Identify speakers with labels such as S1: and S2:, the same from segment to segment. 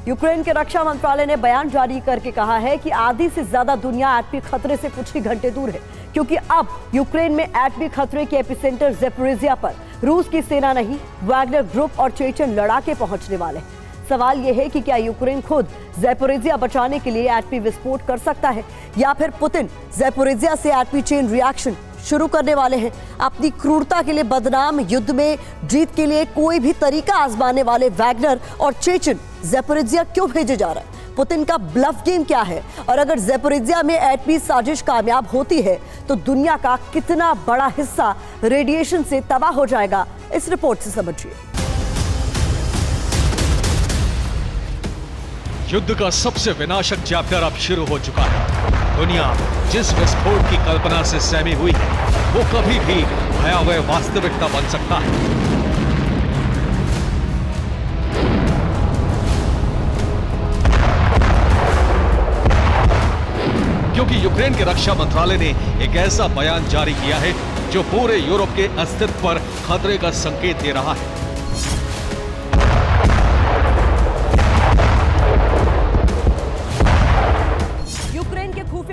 S1: Ukraine के रक्षा मंत्रालय ने बयान जारी करके कहा है कि आधी से ज्यादा दुनिया एटमी खतरे से कुछ ही घंटे दूर है, क्योंकि अब यूक्रेन में एटमी खतरे के एपिसेंटर ज़ैपोरिज़िया पर रूस की सेना नहीं, वैगनर ग्रुप और चेचन लड़ाके पहुंचने वाले हैं। सवाल यह है कि क्या यूक्रेन खुद ज़ैपोरिज़िया बचाने के लिए एटमी विस्फोट कर सकता है, या फिर पुतिन ज़ैपोरिज़िया से एटमी चेन रिएक्शन शुरू करने वाले हैं। अपनी क्रूरता के लिए बदनाम, युद्ध में जीत के लिए कोई भी तरीका आजमाने वाले वैगनर और चेचन ज़ैपोरिज़िया क्यों भेजे जा रहे हैं? पुतिन का ब्लफ गेम क्या है? और अगर ज़ैपोरिज़िया में एटमी साजिश कामयाब होती है तो दुनिया का कितना बड़ा हिस्सा रेडिएशन से तबाह हो जाएगा? इस रिपोर्ट से समझिए।
S2: युद्ध का सबसे विनाशक चैप्टर अब शुरू हो चुका है। दुनिया जिस विस्फोट की कल्पना से सहमी हुई है, वो कभी भी भयावह वास्तविकता बन सकता है। क्योंकि यूक्रेन के रक्षा मंत्रालय ने एक ऐसा बयान जारी किया है जो पूरे यूरोप के अस्तित्व पर खतरे का संकेत दे रहा है।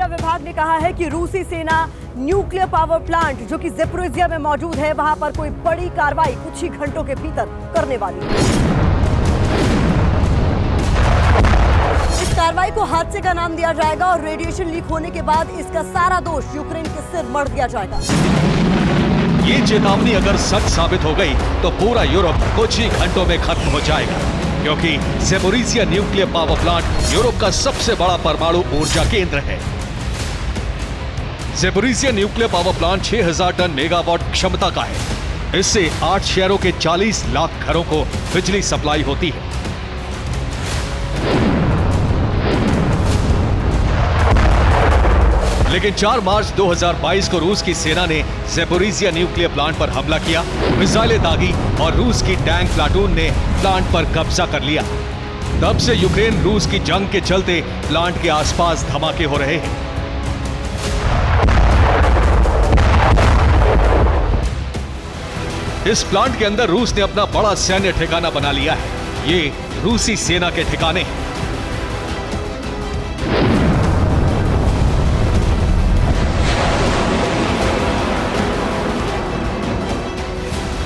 S1: विभाग ने कहा है कि रूसी सेना न्यूक्लियर पावर प्लांट जो कि ज़ैपोरिज़िया में मौजूद है, वहां पर कोई बड़ी कार्रवाई कुछ ही घंटों के भीतर करने वाली है। इस कार्रवाई को हादसे का नाम दिया जाएगा और रेडिएशन लीक होने के बाद इसका सारा दोष यूक्रेन के सिर मढ़ दिया जाएगा।
S2: ये चेतावनी अगर सच साबित हो गई तो पूरा यूरोप कुछ ही घंटों में खत्म हो जाएगा, क्योंकि Zaporizhzhia nuclear power plant Europe का सबसे बड़ा परमाणु ऊर्जा केंद्र है। Zaporizhzhia nuclear power plant 6000 ton megawatt क्षमता का है। इससे 8 शहरों के 40 लाख घरों को बिजली सप्लाई होती है। लेकिन 4 मार्च 2022 को रूस की सेना ने ज़ैपोरिज़िया न्यूक्लियर प्लांट पर हमला किया, मिसाइलें दागी और रूस की टैंक प्लाटून ने प्लांट पर कब्जा कर लिया। तब से यूक्रेन रूस की जंग के चलते प्लांट के आसपास धमाके हो रहे हैं। इस प्लांट के अंदर रूस ने अपना बड़ा सैन्य ठिकाना बना लिया है। ये रूसी सेना के ठिकाने हैं।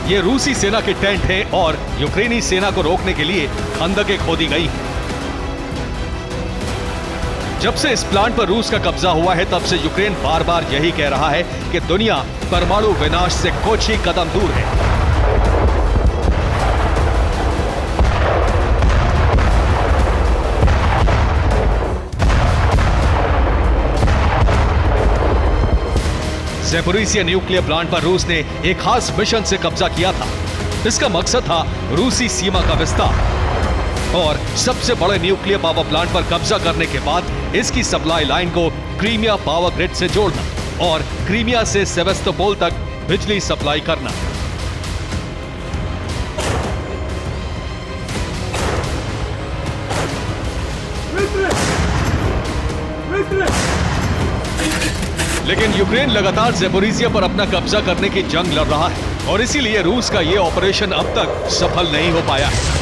S2: ये रूसी सेना के टेंट हैं और यूक्रेनी सेना को रोकने के लिए खंदकें खोदी गई हैं। जब से इस प्लांट पर रूस का कब्जा हुआ है, तब से यूक्रेन बार बार यही कह रहा है कि दुनिया परमाणु विनाश से कुछ ही कदम दूर है। ज़ैपोरिज़िया न्यूक्लियर प्लांट पर रूस ने एक खास मिशन से कब्जा किया था। इसका मकसद था रूसी सीमा का विस्तार और सबसे बड़े न्यूक्लियर पावर प्लांट पर कब्जा करने के बाद इसकी सप्लाई लाइन को क्रीमिया पावर ग्रिड से जोड़ना और क्रीमिया से सेवास्तोपोल तक बिजली सप्लाई करना। लेकिन यूक्रेन लगातार ज़ैपोरिज़िया पर अपना कब्जा करने की जंग लड़ रहा है और इसीलिए रूस का यह ऑपरेशन अब तक सफल नहीं हो पाया है।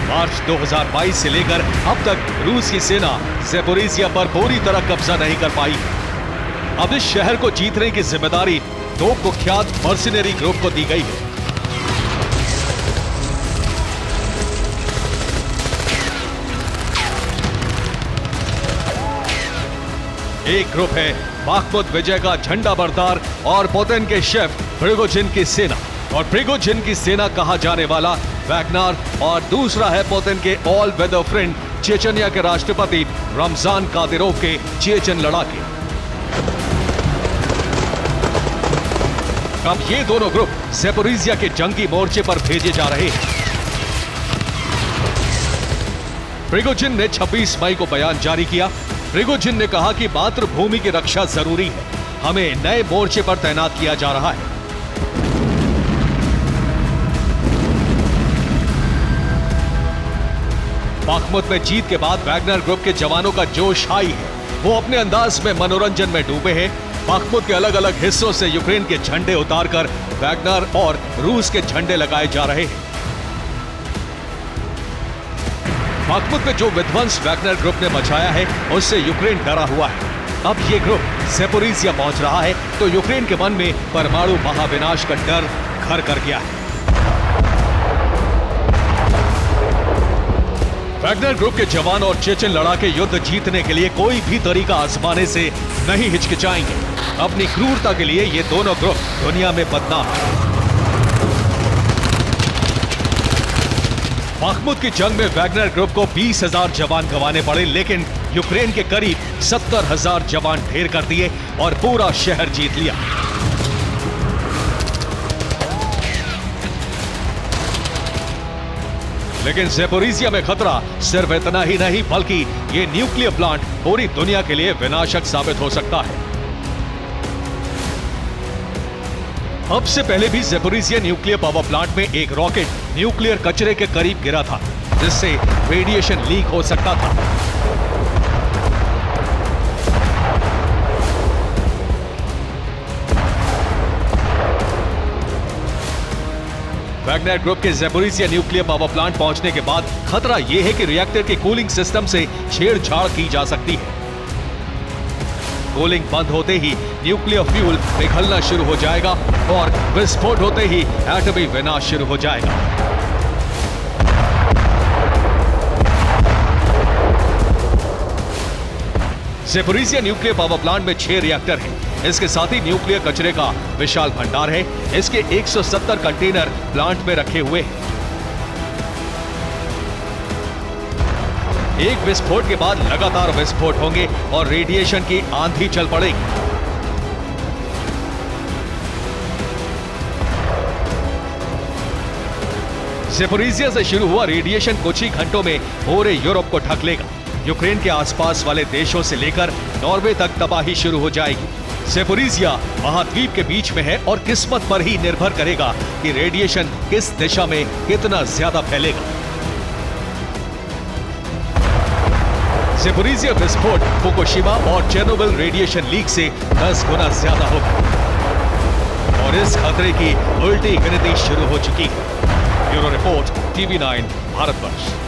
S2: मार्च 2022 से लेकर अब तक रूस की सेना ज़ैपोरिज़िया पर पूरी तरह कब्जा नहीं कर पाई। अब इस शहर को जीतने की जिम्मेदारी दो कुख्यात मर्सिनरी ग्रुप को दी गई है। एक ग्रुप है बाखमुत विजय का झंडा बरदार और पुतिन के शेफ प्रिगोजिन की सेना, और प्रिगोजिन की सेना कहा जाने वाला वैगनर, और दूसरा है पुतिन के ऑल वेदर फ्रेंड चेचनिया के राष्ट्रपति रमजान कादिरोव के चेचन लड़ाके। अब ये दोनों ग्रुप ज़ैपोरिज़िया के जंगी मोर्चे पर भेजे जा रहे हैं। प्रिगोजिन ने 26 मई को बयान जारी किया। प्रिगोजिन ने कहा कि मातृभूमि की रक्षा जरूरी है, हमें नए मोर्चे पर तैनात किया जा रहा है। बाखमुत में जीत के बाद वैगनर ग्रुप के जवानों का जोश हाई है। वो अपने अंदाज में मनोरंजन में डूबे हैं। बाखमुत के अलग अलग हिस्सों से यूक्रेन के झंडे उतारकर वैगनर और रूस के झंडे लगाए जा रहे हैं। बाखमुत में जो विध्वंस वैगनर ग्रुप ने मचाया है उससे यूक्रेन डरा हुआ है। अब ये ग्रुप ज़ेपोरिज़िया पहुंच रहा है तो यूक्रेन के मन में परमाणु महाविनाश का डर घर कर गया है। वैगनर ग्रुप के जवान और चेचन लड़ाके युद्ध जीतने के लिए कोई भी तरीका आजमाने से नहीं हिचकिचाएंगे। अपनी क्रूरता के लिए ये दोनों ग्रुप दुनिया में बदनाम है। बाखमुत की जंग में वैगनर ग्रुप को 20,000 जवान गंवाने पड़े, लेकिन यूक्रेन के करीब 70,000 जवान ढेर कर दिए और पूरा शहर जीत लिया। लेकिन ज़ेपोरिज़िया में खतरा सिर्फ इतना ही नहीं बल्कि ये न्यूक्लियर प्लांट पूरी दुनिया के लिए विनाशक साबित हो सकता है। अब से पहले भी ज़ेपोरिज़िया न्यूक्लियर पावर प्लांट में एक रॉकेट न्यूक्लियर कचरे के करीब गिरा था, जिससे रेडिएशन लीक हो सकता था। वैगनर ग्रुप के ज़ेपोरिज़िया न्यूक्लियर पावर प्लांट पहुंचने के बाद खतरा यह है कि रिएक्टर के कूलिंग सिस्टम से छेड़छाड़ की जा सकती है। कूलिंग बंद होते ही न्यूक्लियर फ्यूल पिघलना शुरू हो जाएगा और विस्फोट होते ही एटमी विनाश शुरू हो जाएगा। ज़ेपोरिज़िया न्यूक्लियर पावर प्लांट में 6 रिएक्टर हैं। इसके साथ ही न्यूक्लियर कचरे का विशाल भंडार है। इसके 170 कंटेनर प्लांट में रखे हुए हैं। एक विस्फोट के बाद लगातार विस्फोट होंगे और रेडिएशन की आंधी चल पड़ेगी। ज़ेपोरिज़िया से शुरू हुआ रेडिएशन कुछ ही घंटों में पूरे यूरोप को ढक लेगा। यूक्रेन के आसपास वाले देशों से लेकर नॉर्वे तक तबाही शुरू हो जाएगी। ज़ेपोरिज़िया महाद्वीप के बीच में है और किस्मत पर ही निर्भर करेगा कि रेडिएशन किस दिशा में कितना ज्यादा फैलेगा। ज़ेपोरिज़िया विस्फोट फुकुशिमा और चेर्नोबिल रेडिएशन लीक से 10 गुना ज्यादा होगा और इस खतरे की उल्टी गिनती शुरू हो चुकी है। Bureau report, TV9 Bharatvarsh.